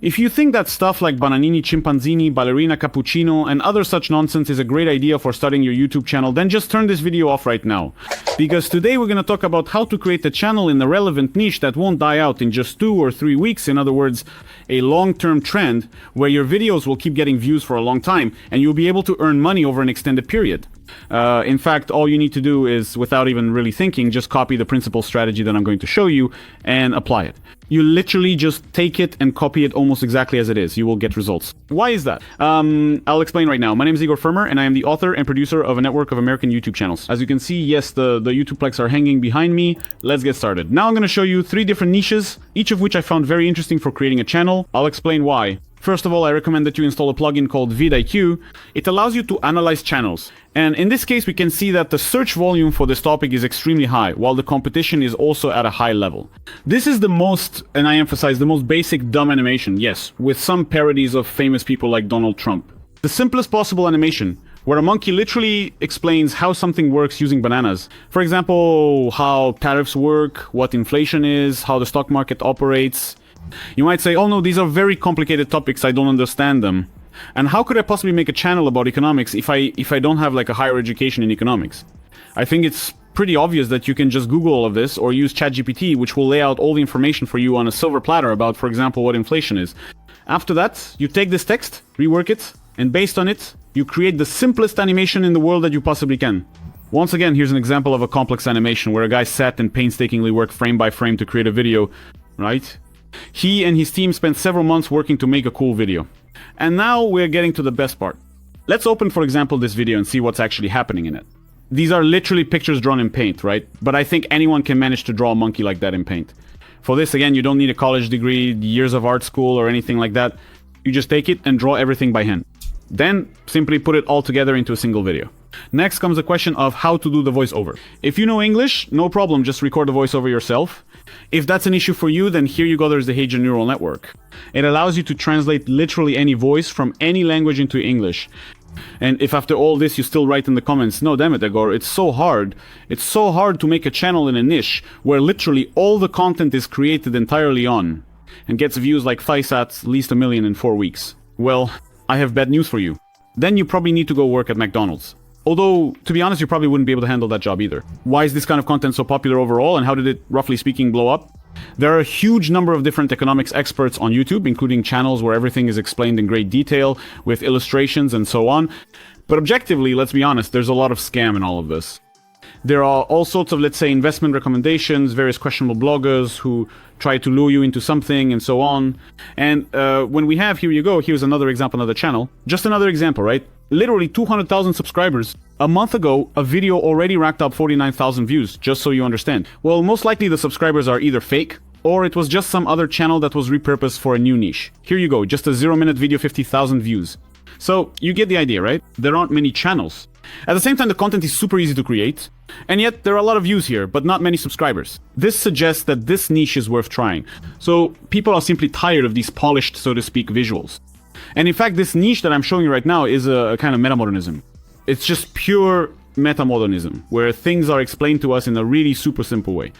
If you think that stuff like Bananini Chimpanzini, Ballerina Cappuccino, and other such nonsense is a great idea for starting your YouTube channel, then just turn this video off right now. Because today we're going to talk about how to create a channel in a relevant niche that won't die out in just 2 or 3 weeks. In other words, a long-term trend where your videos will keep getting views for a long time and you'll be able to earn money over an extended period. In fact, all you need to do is, without even really thinking, just copy the principal strategy that I'm going to show you and apply it. You literally just take it and copy it almost exactly as it is. You will get results. Why is that? I'll explain right now. My name is Egor Fermer, and I am the author and producer of a network of American YouTube channels. As you can see, yes, the YouTube plex are hanging behind me. Let's get started. Now I'm going to show you 3 different niches, each of which I found very interesting for creating a channel. I'll explain why. First of all, I recommend that you install a plugin called vidIQ. It allows you to analyze channels. And in this case, we can see that the search volume for this topic is extremely high, while the competition is also at a high level. This is the most, and I emphasize, the most basic dumb animation, yes, with some parodies of famous people like Donald Trump. The simplest possible animation, where a monkey literally explains how something works using bananas. For example, how tariffs work, what inflation is, how the stock market operates. You might say, oh no, these are very complicated topics, I don't understand them. And how could I possibly make a channel about economics if I don't have like a higher education in economics? I think it's pretty obvious that you can just Google all of this or use ChatGPT, which will lay out all the information for you on a silver platter about, for example, what inflation is. After that, you take this text, rework it, and based on it, you create the simplest animation in the world that you possibly can. Once again, here's an example of a complex animation where a guy sat and painstakingly worked frame by frame to create a video, right? He and his team spent several months working to make a cool video. And now we're getting to the best part. Let's open, for example, this video and see what's actually happening in it. These are literally pictures drawn in paint, right? But I think anyone can manage to draw a monkey like that in paint. For this, again, you don't need a college degree, years of art school, or anything like that. You just take it and draw everything by hand. Then, simply put it all together into a single video. Next comes the question of how to do the voiceover. If you know English, no problem, just record the voiceover yourself. If that's an issue for you, then here you go, there's the Heiger neural network. It allows you to translate literally any voice from any language into English. And if after all this you still write in the comments, no, damn it, Egor, it's so hard. It's so hard to make a channel in a niche where literally all the content is created entirely on and gets views like Thysats, at least 1 million in 4 weeks. Well, I have bad news for you. Then you probably need to go work at McDonald's. Although, to be honest, you probably wouldn't be able to handle that job either. Why is this kind of content so popular overall, and how did it, roughly speaking, blow up? There are a huge number of different economics experts on YouTube, including channels where everything is explained in great detail, with illustrations and so on. But objectively, let's be honest, there's a lot of scam in all of this. There are all sorts of, let's say, investment recommendations, various questionable bloggers who try to lure you into something and so on. And when we have, here you go, here's another example, another channel. Just another example, right? Literally 200,000 subscribers. A month ago, a video already racked up 49,000 views, just so you understand. Well, most likely the subscribers are either fake, or it was just some other channel that was repurposed for a new niche. Here you go, just a 0-minute video, 50,000 views. So, you get the idea, right? There aren't many channels. At the same time, the content is super easy to create, and yet there are a lot of views here, but not many subscribers. This suggests that this niche is worth trying. So, people are simply tired of these polished, so to speak, visuals. And in fact, this niche that I'm showing you right now is a kind of metamodernism. It's just pure metamodernism, where things are explained to us in a really super simple way.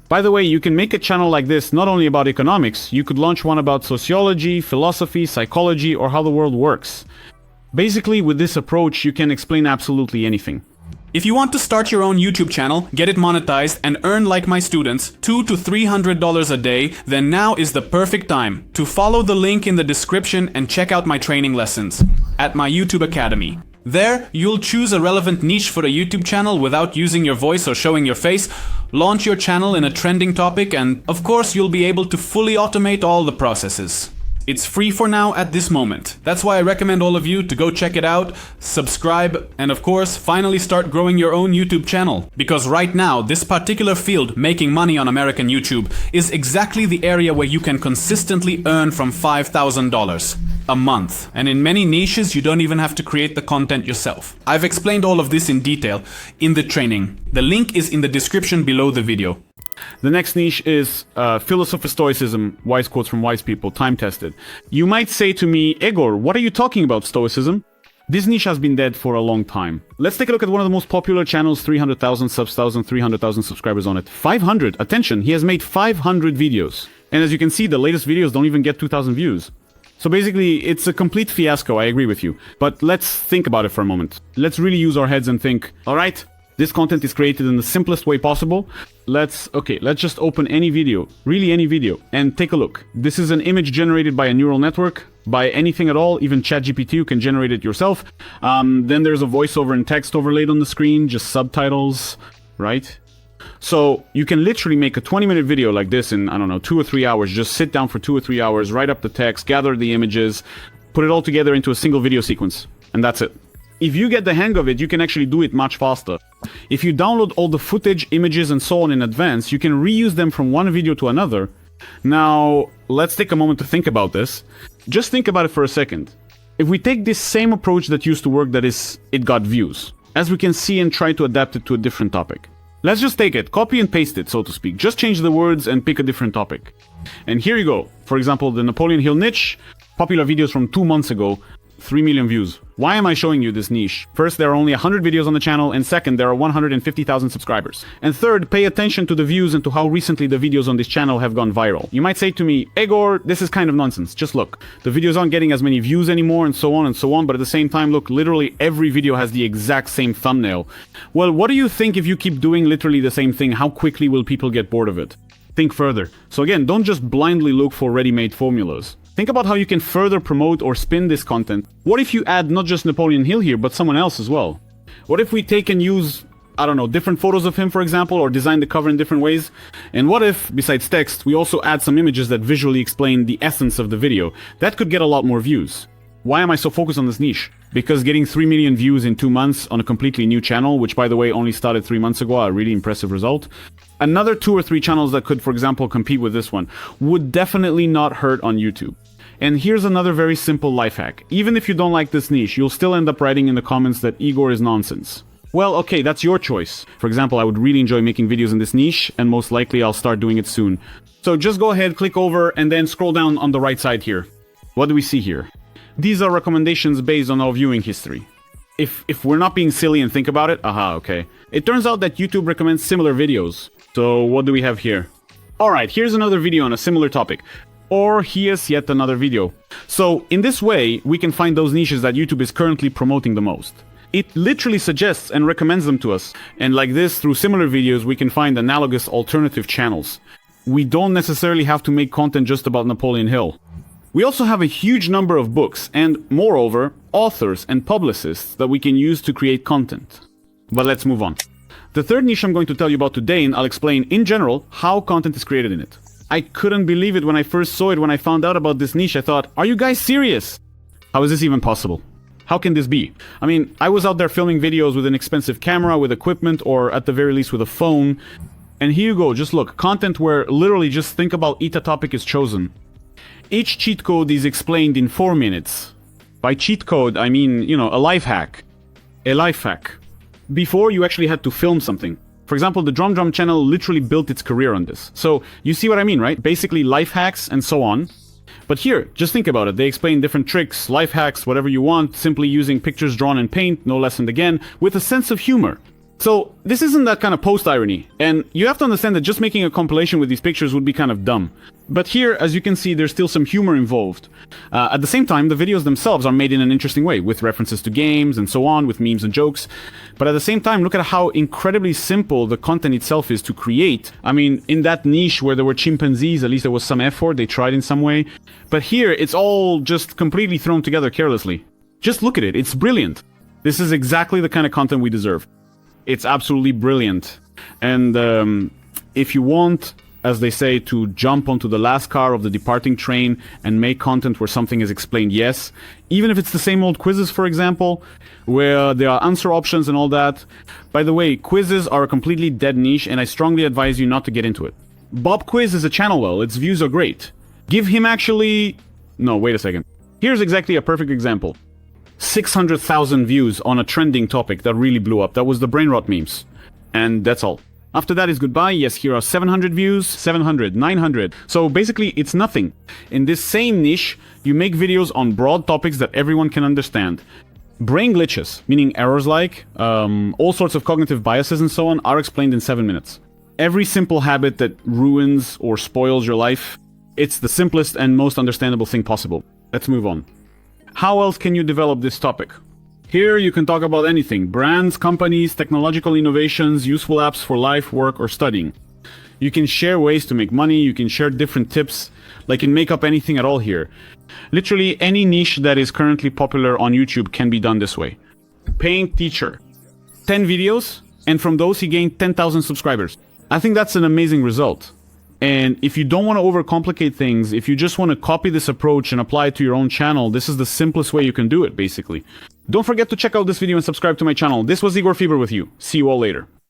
By the way, you can make a channel like this not only about economics, you could launch one about sociology, philosophy, psychology, or how the world works. Basically, with this approach, you can explain absolutely anything. If you want to start your own YouTube channel, get it monetized, and earn like my students $200 to $300 a day, then now is the perfect time to follow the link in the description and check out my training lessons at my YouTube Academy. There, you'll choose a relevant niche for a YouTube channel without using your voice or showing your face, launch your channel in a trending topic, and of course you'll be able to fully automate all the processes. It's free for now at this moment. That's why I recommend all of you to go check it out, subscribe, and of course, finally start growing your own YouTube channel. Because right now, this particular field, making money on American YouTube, is exactly the area where you can consistently earn from $5,000 a month. And in many niches, you don't even have to create the content yourself. I've explained all of this in detail in the training. The link is in the description below the video. The next niche is philosophy stoicism, wise quotes from wise people, time-tested. You might say to me, Egor, what are you talking about, stoicism? This niche has been dead for a long time. Let's take a look at one of the most popular channels, 300,000 subs, 300,000 subscribers on it. 500, attention, he has made 500 videos. And as you can see, the latest videos don't even get 2,000 views. So basically, it's a complete fiasco, I agree with you. But let's think about it for a moment. Let's really use our heads and think, alright, this content is created in the simplest way possible. Let's just open any video, really any video, and take a look. This is an image generated by a neural network, by anything at all, even ChatGPT, you can generate it yourself. Then there's a voiceover and text overlaid on the screen, just subtitles, right? So you can literally make a 20-minute video like this in, I don't know, 2 or 3 hours. Just sit down for 2 or 3 hours, write up the text, gather the images, put it all together into a single video sequence. And that's it. If you get the hang of it, you can actually do it much faster. If you download all the footage, images, and so on in advance, you can reuse them from one video to another. Now, let's take a moment to think about this. Just think about it for a second. If we take this same approach that used to work, that is, it got views, as we can see, and try to adapt it to a different topic. Let's just take it, copy and paste it, so to speak. Just change the words and pick a different topic. And here you go. For example, the Napoleon Hill niche, popular videos from 2 months ago, 3 million views. Why am I showing you this niche? First, there are only 100 videos on the channel, and second, there are 150,000 subscribers. And third, pay attention to the views and to how recently the videos on this channel have gone viral. You might say to me, Egor, this is kind of nonsense. Just look. The videos aren't getting as many views anymore, and so on, but at the same time, look, literally every video has the exact same thumbnail. Well, what do you think if you keep doing literally the same thing? How quickly will people get bored of it? Think further. So again, don't just blindly look for ready-made formulas. Think about how you can further promote or spin this content. What if you add not just Napoleon Hill here, but someone else as well? What if we take and use, I don't know, different photos of him, for example, or design the cover in different ways? And what if, besides text, we also add some images that visually explain the essence of the video? That could get a lot more views. Why am I so focused on this niche? Because getting 3 million views in 2 months on a completely new channel, which by the way only started 3 months ago, a really impressive result. Another 2 or 3 channels that could, for example, compete with this one would definitely not hurt on YouTube. And here's another very simple life hack. Even if you don't like this niche, you'll still end up writing in the comments that Igor is nonsense. Well, okay, that's your choice. For example, I would really enjoy making videos in this niche, and most likely I'll start doing it soon. So just go ahead, click over, and then scroll down on the right side here. What do we see here? These are recommendations based on our viewing history. If we're not being silly and think about it, okay. It turns out that YouTube recommends similar videos. So what do we have here? Alright, here's another video on a similar topic. Or here's yet another video. So in this way, we can find those niches that YouTube is currently promoting the most. It literally suggests and recommends them to us. And like this, through similar videos, we can find analogous alternative channels. We don't necessarily have to make content just about Napoleon Hill. We also have a huge number of books and, moreover, authors and publicists that we can use to create content. But let's move on. The third niche I'm going to tell you about today, and I'll explain in general how content is created in it. I couldn't believe it when I first saw it. When I found out about this niche, I thought, are you guys serious? How is this even possible? How can this be? I mean, I was out there filming videos with an expensive camera, with equipment, or at the very least with a phone. And here you go, just look, content where literally just think about each topic is chosen. Each cheat code is explained in 4 minutes. By cheat code, I mean, you know, a life hack. A life hack. Before, you actually had to film something. For example, the Drum channel literally built its career on this. So, you see what I mean, right? Basically, life hacks and so on. But here, just think about it. They explain different tricks, life hacks, whatever you want, simply using pictures drawn in paint, no less and again, with a sense of humor. So, this isn't that kind of post-irony. And you have to understand that just making a compilation with these pictures would be kind of dumb. But here, as you can see, there's still some humor involved. At the same time, the videos themselves are made in an interesting way, with references to games and so on, with memes and jokes. But at the same time, look at how incredibly simple the content itself is to create. I mean, in that niche where there were chimpanzees, at least there was some effort, they tried in some way. But here, it's all just completely thrown together carelessly. Just look at it, it's brilliant. This is exactly the kind of content we deserve. It's absolutely brilliant. And if you want, as they say, to jump onto the last car of the departing train and make content where something is explained, yes. Even if it's the same old quizzes, for example, where there are answer options and all that. By the way, quizzes are a completely dead niche, and I strongly advise you not to get into it. Bob Quiz is a channel well, its views are great. Give him actually... No, wait a second. Here's exactly a perfect example. 600,000 views on a trending topic that really blew up. That was the brain rot memes. And that's all. After that is goodbye. Yes, here are 700 views, 700, 900. So basically, it's nothing. In this same niche, you make videos on broad topics that everyone can understand. Brain glitches, meaning errors like all sorts of cognitive biases and so on, are explained in 7 minutes. Every simple habit that ruins or spoils your life It's the simplest and most understandable thing possible. Let's move on. How else can you develop this topic? Here you can talk about anything: brands, companies, technological innovations, useful apps for life, work, or studying. You can share ways to make money, you can share different tips, like in makeup, anything at all here. Literally any niche that is currently popular on YouTube can be done this way. Paying teacher. 10 videos, and from those he gained 10,000 subscribers. I think that's an amazing result. And if you don't want to overcomplicate things, if you just want to copy this approach and apply it to your own channel, this is the simplest way you can do it, basically. Don't forget to check out this video and subscribe to my channel. This was Egor Fermer with you. See you all later.